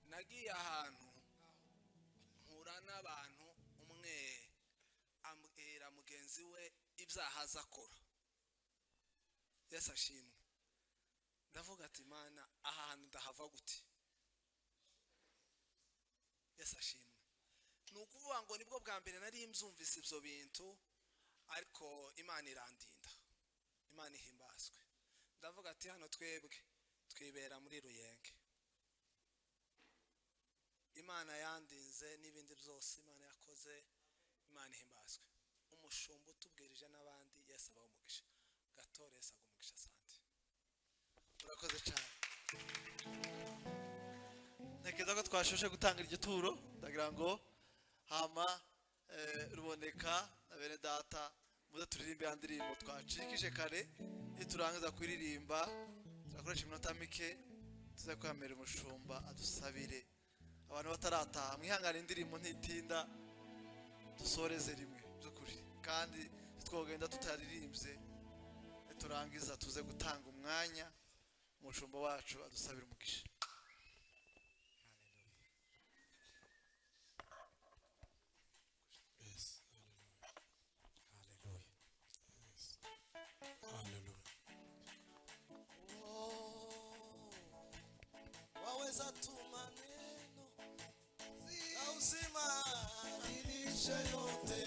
nagiye ahantu mpura n'abantu umwe ambwira mugenzi we ibyaha azakora. Yesu ashimwe. Ndavuga ati Mana aha hantu ndahava gute? Yesu ashimwe. Nukuvuga ngo nibwo bwa mbere nari mbyumvise ibyo bintu, ariko Imana irandinda, Imana ihimbazwe. Ndavuga ati hano twebwe twibera muri Ruyenge, Imana yandinze n'ibindi byose Imana yakoze, Imana ihimbazwe. Umushumba utubwirije n'abandi, Yesu abaho umugisha. Gatore Yesu agumugisha sante. Urakoze cyane. Ntekereza ko twashoshe gutanga iryo turo, ndagira ngo hama ruboneka na bene data muze turirimbe indirimbo twacikije kare. Niturangiza kuririmba turakoresha iminota mike tuze kwamera umushumba adusabire. Abantu batarataha mwihangane, indirimbo ntitinda, dusoreze rimwe by'ukuri, kandi twogenda tutaririmbye. Turangiza tuze gutanga umwanya umushumba wacu adusabira umugisha. Waweza tuma neno na uzima ilishe yote.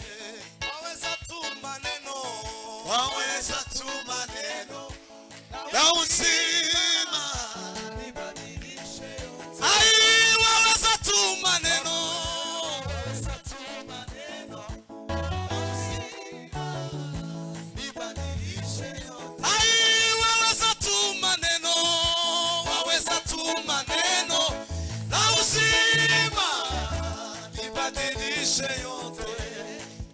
Waweza tuma neno, waweza tuma neno na uzima ibadilishe yote. Ai, waweza tuma neno, waweza tuma neno na uzima ibadilishe yote. Ai, waweza tuma neno, waweza tuma neno na uzima ibadilishe yote.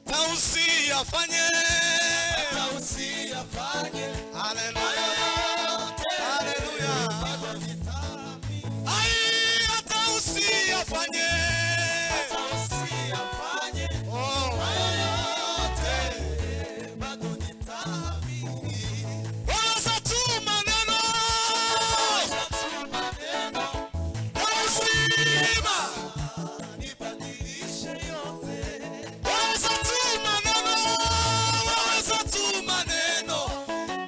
Tausi afanye, tausi afanye, haleluya, haleluya. Ai, tausi afanye, tausi afanye, oh yote bado nitaamini. Waweza tuma neno, waweza tuma neno na uzima ibadilishe yote. Waweza tuma neno, waweza tuma neno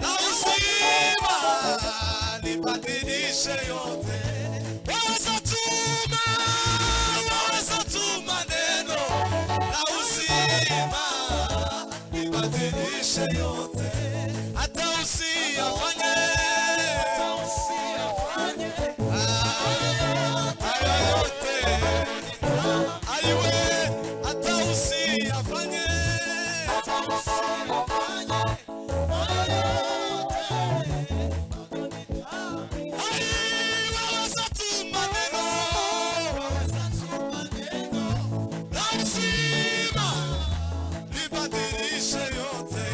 na uzima ibadilishe yote. Waweza tuma, waweza tuma neno na uzima ibadilishe yote. Hata usiyafanye, hata usiyafanye, hayo yote aiwe. Hata usiyafanye, hata usiyafanye, hayo yote ai. Waweza tuma neno, waweza tuma neno na uzima libadilishe yote.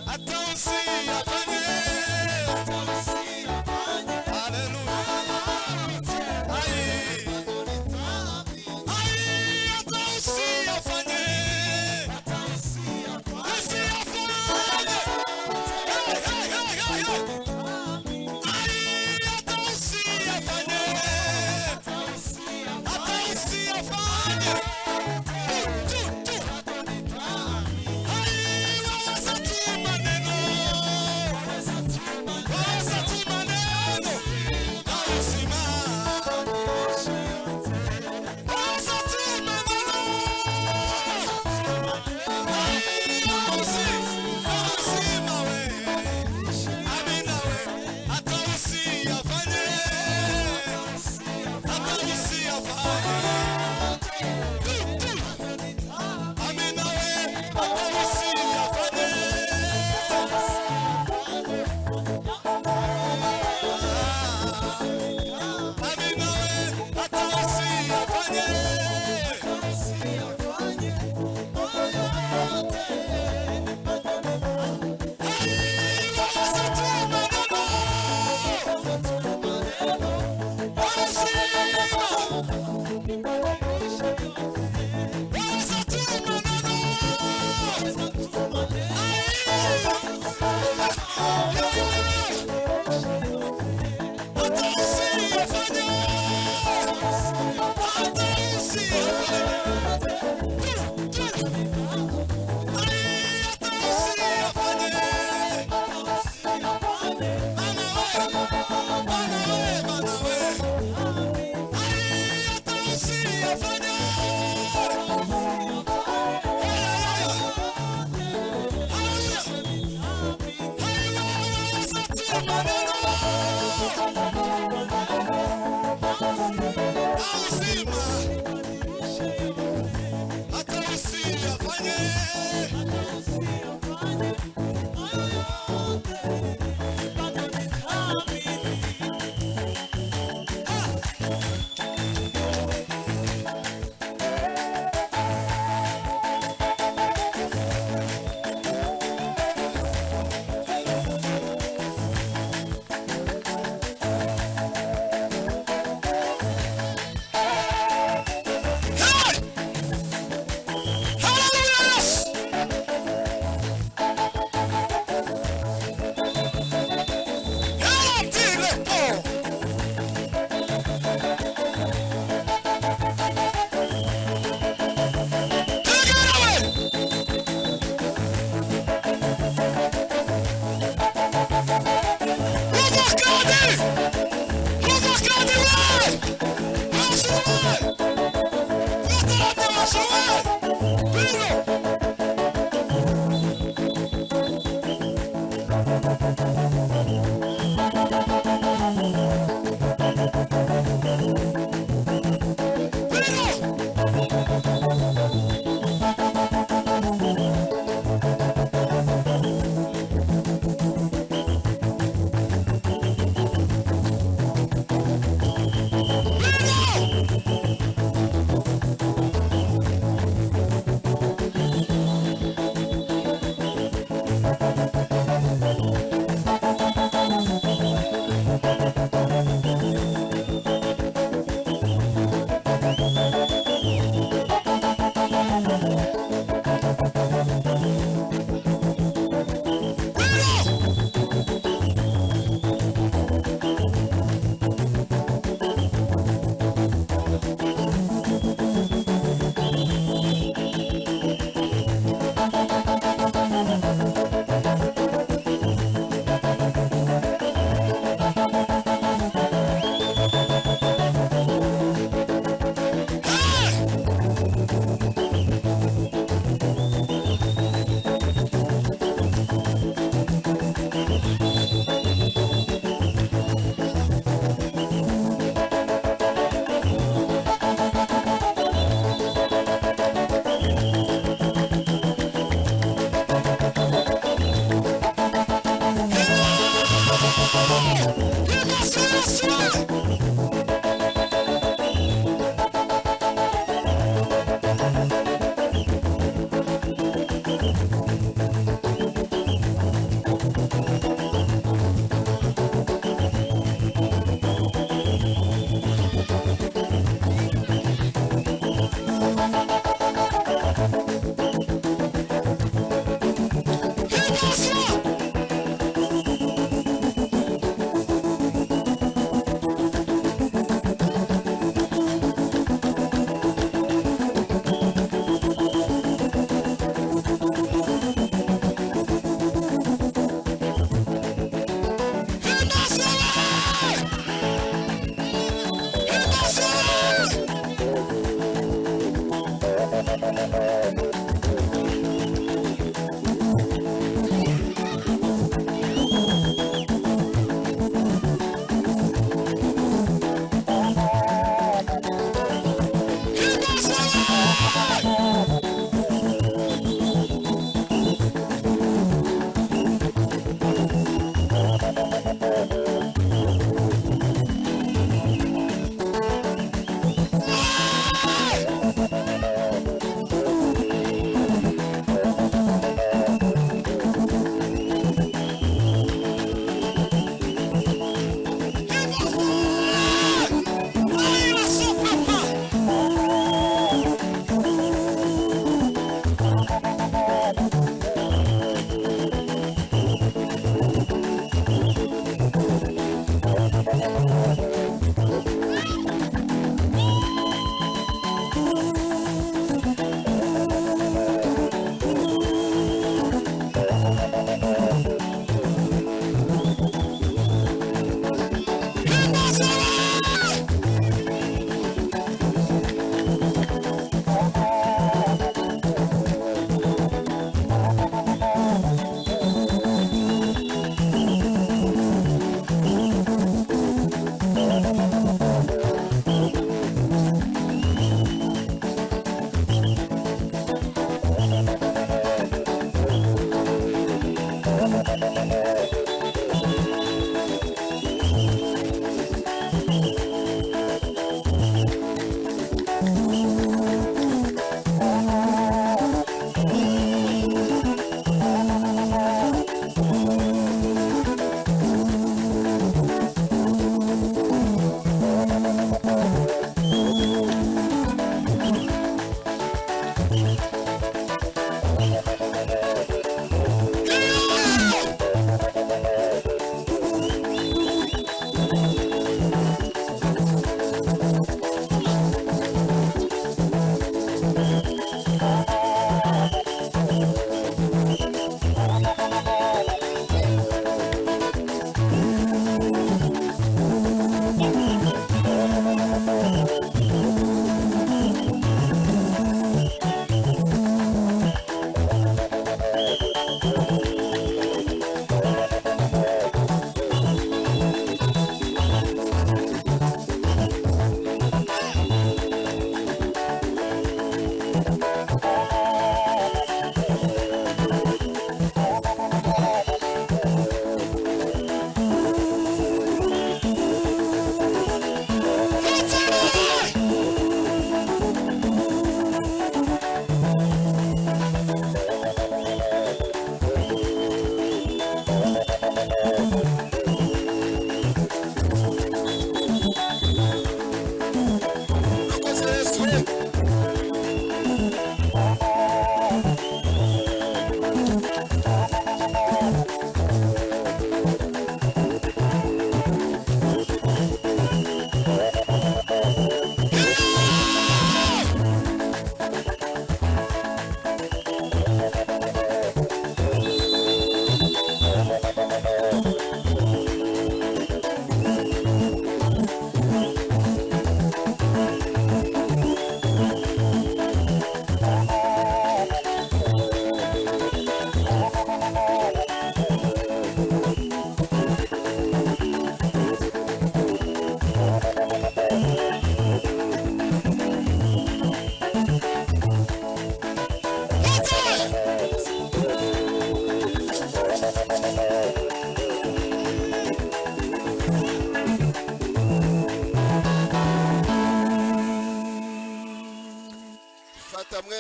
Hata usiyafanye, hata usiyafanye, haleluya.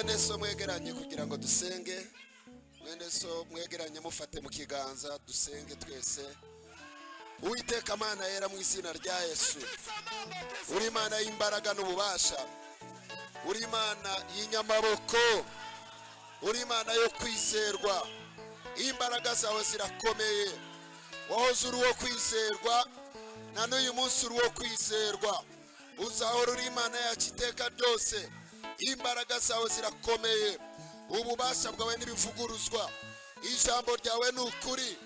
mwene so mwegeranye kugira ngo dusenge. Mwene so mwegeranye mufate mu kiganza dusenge twese. Uwiteka Mana yera mu izina rya Yesu, uri Imana y'imbaraga n'ububasha, uri Imana y'inyamaboko, uri Imana yo kwizerwa. Imbaraga zawe zirakomeye, wahoze uri uwo kwizerwa na n'uyu munsi uri uwo kwizerwa, uzahora uri Imana yacu iteka ryose. Imbaraga zawe zirakomeye, ububasha bwawe ntibivuguruzwa, ijambo ryawe ni ukuri,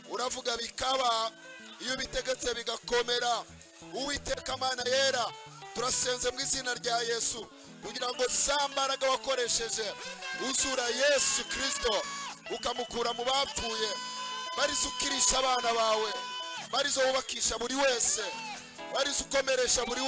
uravuga bikaba, iyo bitegetse bigakomera. Uwiteka Mana yera, turasenze mu izina rya Yesu kugira ngo za mbaraga wakoresheje uzura Yesu Kristo ukamukura mu bapfuye, barizo ukirisha abana bawe, barizo wubakisha buri wese, barizo ukomeresha buri